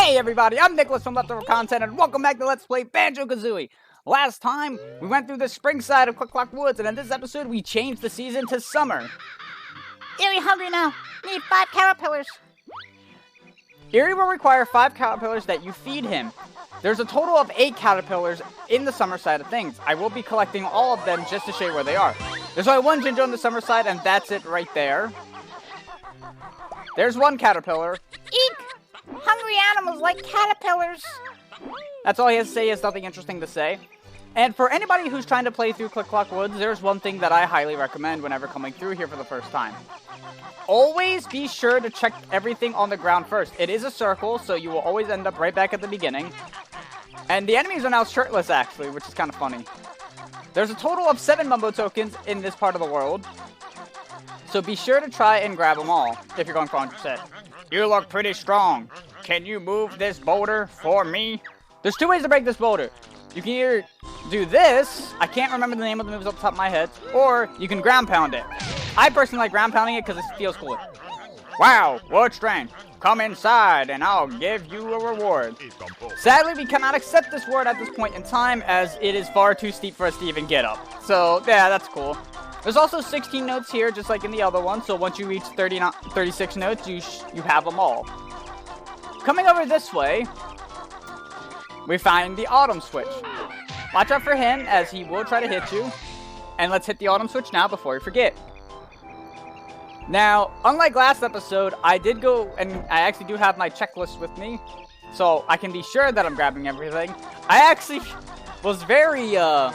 Hey everybody, I'm Nicholas from Leftover Content, and welcome back to Let's Play Banjo-Kazooie. Last time, we went through the spring side of Click Clock Woods, and in this episode, we changed the season to summer. Eerie hungry now. Need 5 caterpillars. Eerie will require 5 caterpillars that you feed him. There's a total of 8 caterpillars in the summer side of things. I will be collecting all of them just to show you where they are. There's only one Ginger on the summer side, and that's it right there. There's one caterpillar. Eek! Hungry animals like caterpillars. That's all he has to say. He has nothing interesting to say. And for anybody who's trying to play through Click Clock Woods, there's one thing that I highly recommend whenever coming through here for the first time. Always be sure to check everything on the ground first. It is a circle, so you will always end up right back at the beginning. And the enemies are now shirtless, actually, which is kind of funny. There's a total of 7 Mumbo tokens in this part of the world. So be sure to try and grab them all if you're going for 100%. You look pretty strong. Can you move this boulder for me? There's 2 ways to break this boulder. You can either do this, I can't remember the name of the moves off the top of my head, or you can ground pound it. I personally like ground pounding it because it feels cooler. Wow, what strength. Come inside and I'll give you a reward. Sadly, we cannot accept this word at this point in time as it is far too steep for us to even get up. So, yeah, that's cool. There's also 16 notes here, just like in the other one, so once you reach 36 notes, you have them all. Coming over this way, we find the autumn switch. Watch out for him, as he will try to hit you. And let's hit the autumn switch now before we forget. Now, unlike last episode, I did go, and I actually do have my checklist with me, so I can be sure that I'm grabbing everything. I actually was very, I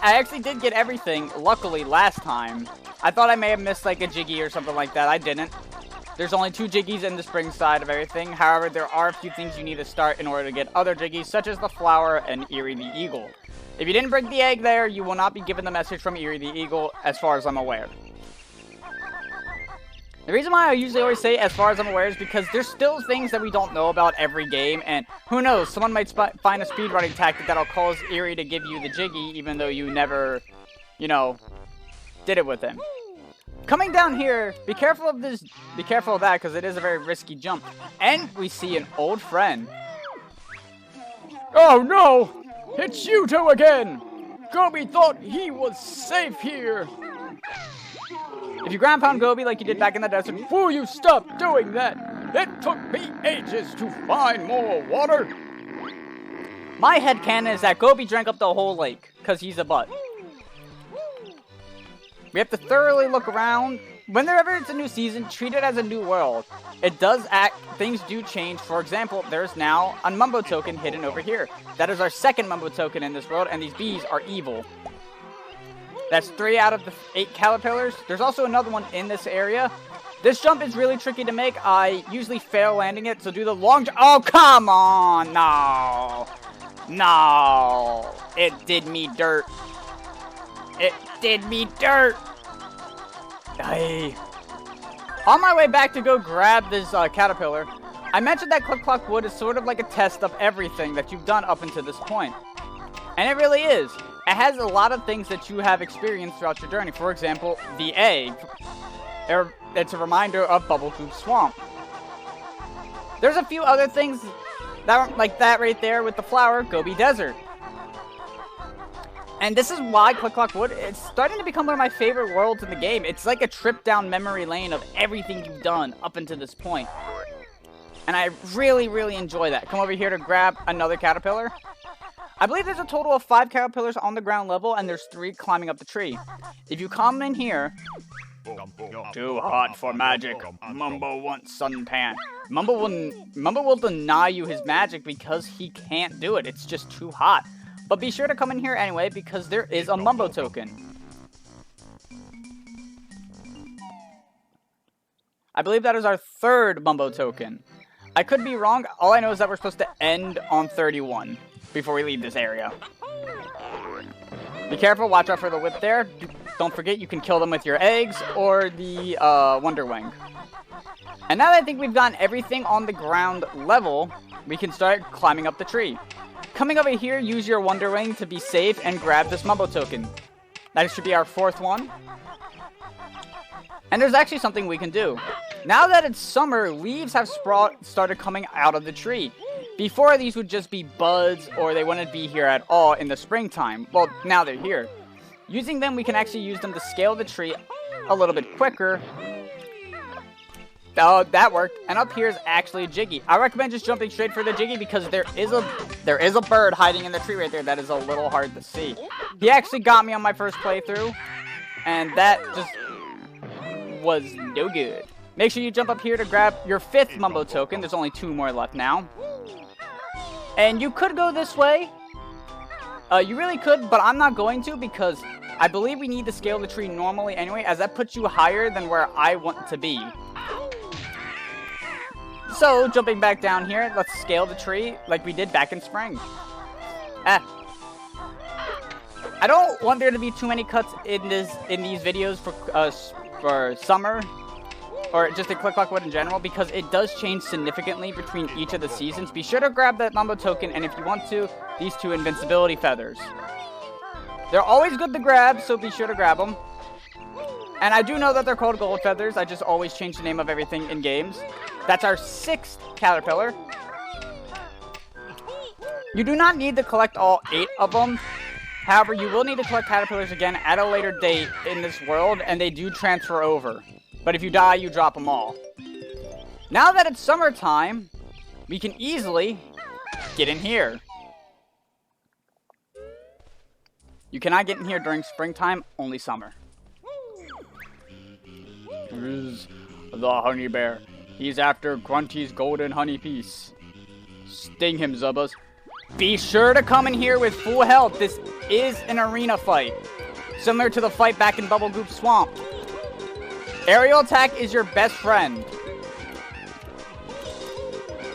actually did get everything, luckily, last time. I thought I may have missed, like, a Jiggy or something like that. I didn't. There's only 2 Jiggies in the spring side of everything. However, there are a few things you need to start in order to get other Jiggies, such as the flower and Eerie the Eagle. If you didn't break the egg there, you will not be given the message from Eerie the Eagle, as far as I'm aware. The reason why I usually always say as far as I'm aware is because there's still things that we don't know about every game, and who knows, someone might find a speedrunning tactic that'll cause Eerie to give you the Jiggy, even though you never, you know, did it with him. Coming down here, be careful of that, because it is a very risky jump. And we see an old friend. Oh no! It's you two again! Gobi thought he was safe here! If you ground pound Gobi like you did back in the desert, will you stop doing that? It took me ages to find more water. My headcanon is that Gobi drank up the whole lake, because he's a butt. We have to thoroughly look around. Whenever it's a new season, treat it as a new world. It does things do change. For example, there's now a Mumbo token hidden over here. That is our 2nd Mumbo token in this world, and these bees are evil. That's 3 out of the 8 caterpillars. There's also another one in this area. This jump is really tricky to make. I usually fail landing it, so do the long jump. Oh, come on! No! No! It did me dirt. It did me dirt! Hey. On my way back to go grab this caterpillar, I mentioned that Click Clock Wood is sort of like a test of everything that you've done up until this point. And it really is. It has a lot of things that you have experienced throughout your journey. For example, the egg. It's a reminder of Bubblegloop Swamp. There's a few other things that like that right there with the flower, Gobi Desert. And this is why Click Clock Wood, it's starting to become one of my favorite worlds in the game. It's like a trip down memory lane of everything you've done up until this point. And I really, really enjoy that. Come over here to grab another caterpillar. I believe there's a total of 5 caterpillars on the ground level, and there's 3 climbing up the tree. If you come in here... Too hot for magic. Mumbo wants suntan. Mumbo will deny you his magic because he can't do it. It's just too hot. But be sure to come in here anyway, because there is a Mumbo token. I believe that is our 3rd Mumbo token. I could be wrong. All I know is that we're supposed to end on 31 before we leave this area. Be careful, watch out for the whip there. Don't forget you can kill them with your eggs or the Wonder Wing. And now that I think we've gotten everything on the ground level, we can start climbing up the tree. Coming over here, use your Wonder Wing to be safe and grab this Mumbo token. That should be our 4th one. And there's actually something we can do. Now that it's summer, leaves have started coming out of the tree. Before, these would just be buds, or they wouldn't be here at all in the springtime. Well, now they're here. Using them, we can actually use them to scale the tree a little bit quicker. Oh, that worked. And up here is actually a Jiggy. I recommend just jumping straight for the Jiggy because there is a bird hiding in the tree right there that is a little hard to see. He actually got me on my first playthrough, and that just was no good. Make sure you jump up here to grab your 5th Mumbo token. There's only 2 more left now. And you could go this way. You really could, but I'm not going to because I believe we need to scale the tree normally anyway, as that puts you higher than where I want to be. So, jumping back down here, let's scale the tree like we did back in spring. I don't want there to be too many cuts in these videos for summer, or just a Click Clock Wood in general, because it does change significantly between each of the seasons. Be sure to grab that Mumbo token, and if you want to, these 2 invincibility feathers. They're always good to grab, so be sure to grab them. And I do know that they're called gold feathers. I just always change the name of everything in games. That's our 6th caterpillar. You do not need to collect all 8 of them. However, you will need to collect caterpillars again at a later date in this world, and they do transfer over. But if you die, you drop them all. Now that it's summertime, we can easily get in here. You cannot get in here during springtime, only summer. Here's the honey bear. He's after Grunty's golden honey piece. Sting him, Zubbas. Be sure to come in here with full health. This is an arena fight, similar to the fight back in Bubble Goop Swamp. Aerial attack is your best friend.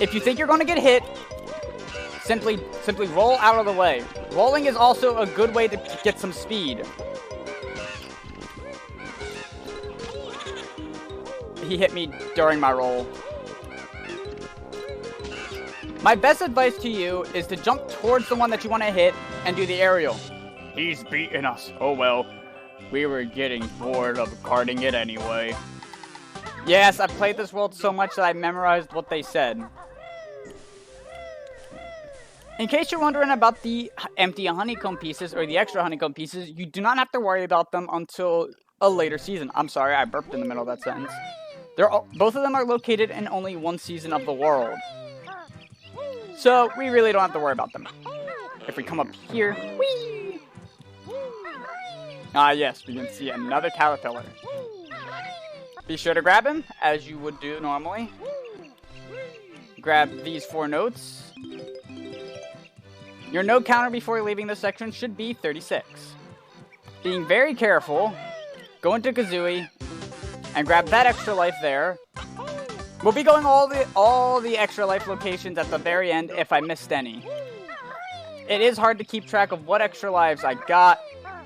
If you think you're going to get hit, simply roll out of the way. Rolling is also a good way to get some speed. He hit me during my roll. My best advice to you is to jump towards the one that you want to hit and do the aerial. He's beating us. Oh well. We were getting bored of guarding it anyway. Yes, I've played this world so much that I memorized what they said. In case you're wondering about the empty honeycomb pieces or the extra honeycomb pieces, you do not have to worry about them until a later season. I'm sorry, I burped in the middle of that sentence. Both of them are located in only one season of the world. So, we really don't have to worry about them. If we come up here, whee! Ah, yes, we can see another caterpillar. Be sure to grab him, as you would do normally. Grab these 4 notes. Your note counter before leaving this section should be 36. Being very careful, go into Kazooie, and grab that extra life there. We'll be going all the extra life locations at the very end if I missed any. It is hard to keep track of what extra lives I got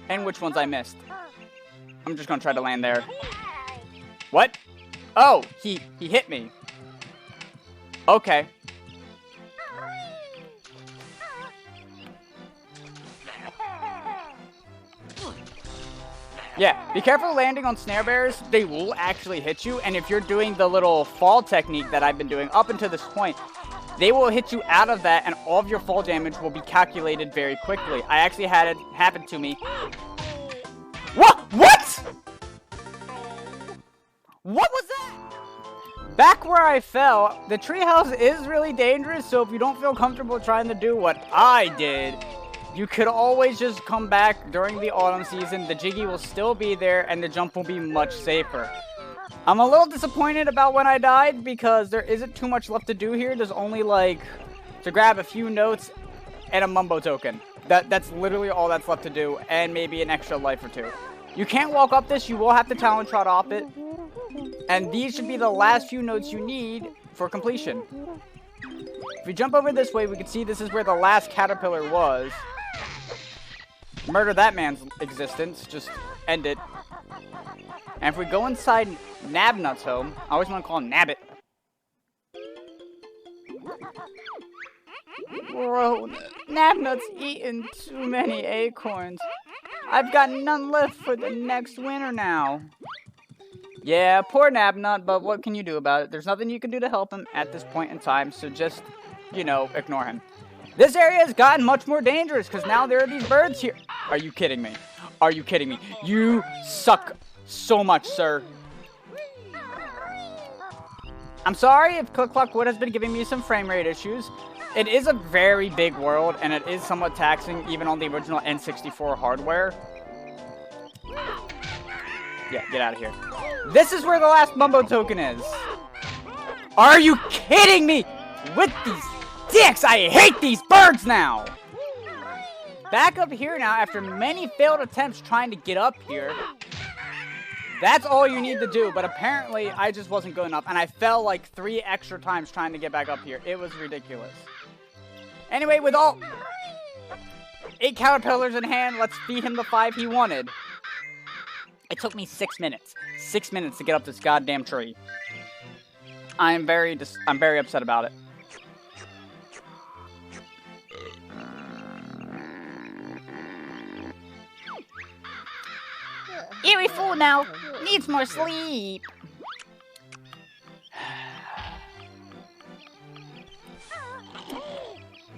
and which ones I missed. I'm just gonna try to land there. What? Oh, he hit me. Okay. Yeah, be careful landing on snare bears. They will actually hit you, and if you're doing the little fall technique that I've been doing up until this point, they will hit you out of that, and all of your fall damage will be calculated very quickly. I actually had it happen to me. What? What was that? Back where I fell, the treehouse is really dangerous, so if you don't feel comfortable trying to do what I did, you could always just come back during the autumn season. The Jiggy will still be there, and the jump will be much safer. I'm a little disappointed about when I died, because there isn't too much left to do here. There's only, to grab a few notes and a Mumbo token. That's literally all that's left to do, and maybe an extra life or 2. You can't walk up this. You will have to talent trot off it. And these should be the last few notes you need for completion. If we jump over this way, we can see this is where the last caterpillar was. Murder that man's existence. Just end it. And if we go inside Nabnut's home, I always want to call him Nabbit. Bro, Nabnut's eaten too many acorns. I've got none left for the next winter now. Yeah, poor Nabnut, but what can you do about it? There's nothing you can do to help him at this point in time, so just, you know, ignore him. This area has gotten much more dangerous, because now there are these birds here. Are you kidding me? Are you kidding me? You suck so much, sir. I'm sorry if Click Clock Wood has been giving me some frame rate issues. It is a very big world, and it is somewhat taxing, even on the original N64 hardware. Yeah, get out of here. This is where the last Mumbo token is. Are you kidding me? With these dicks, I hate these birds now. Back up here now, after many failed attempts trying to get up here. That's all you need to do, but apparently I just wasn't good enough, and I fell like 3 extra times trying to get back up here. It was ridiculous. Anyway, with all 8 caterpillars in hand, let's feed him the 5 he wanted. It took me 6 minutes. 6 minutes to get up this goddamn tree. I'm very upset about it. Eerie fool now. Needs more sleep.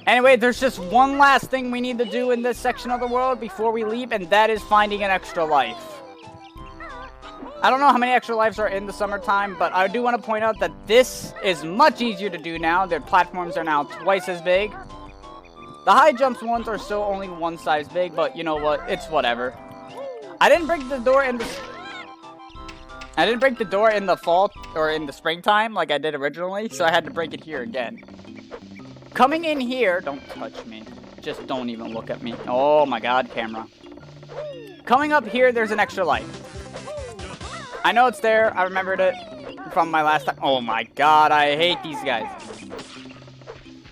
Anyway, there's just one last thing we need to do in this section of the world before we leave, and that is finding an extra life. I don't know how many extra lives are in the summertime, but I do want to point out that this is much easier to do now. Their platforms are now twice as big. The high jumps ones are still only one size big, but you know what? It's whatever. I didn't break the door in the fall or in the springtime like I did originally, so I had to break it here again. Coming in here, don't touch me. Just don't even look at me. Oh my god, camera. Coming up here, there's an extra life. I know it's there. I remembered it from my last time. Oh my god, I hate these guys.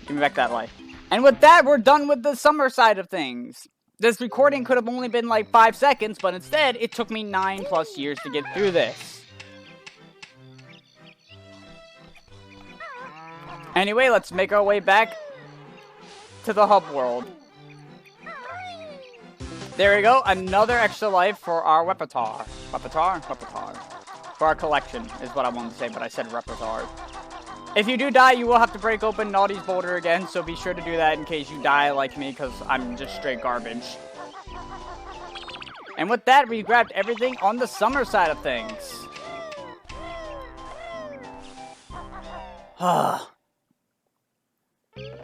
Give me back that life. And with that, we're done with the summer side of things. This recording could have only been like 5 seconds, but instead, it took me 9+ years to get through this. Anyway, let's make our way back to the hub world. There we go, another extra life for our repertoire. Repertoire? For our collection, is what I wanted to say, but I said repertoire. If you do die, you will have to break open Naughty's boulder again, so be sure to do that in case you die like me, because I'm just straight garbage. And with that, we grabbed everything on the summer side of things.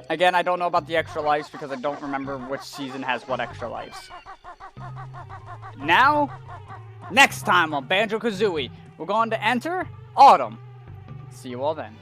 Again, I don't know about the extra lives because I don't remember which season has what extra lives. Now, next time on Banjo-Kazooie, we're going to enter Autumn. See you all then.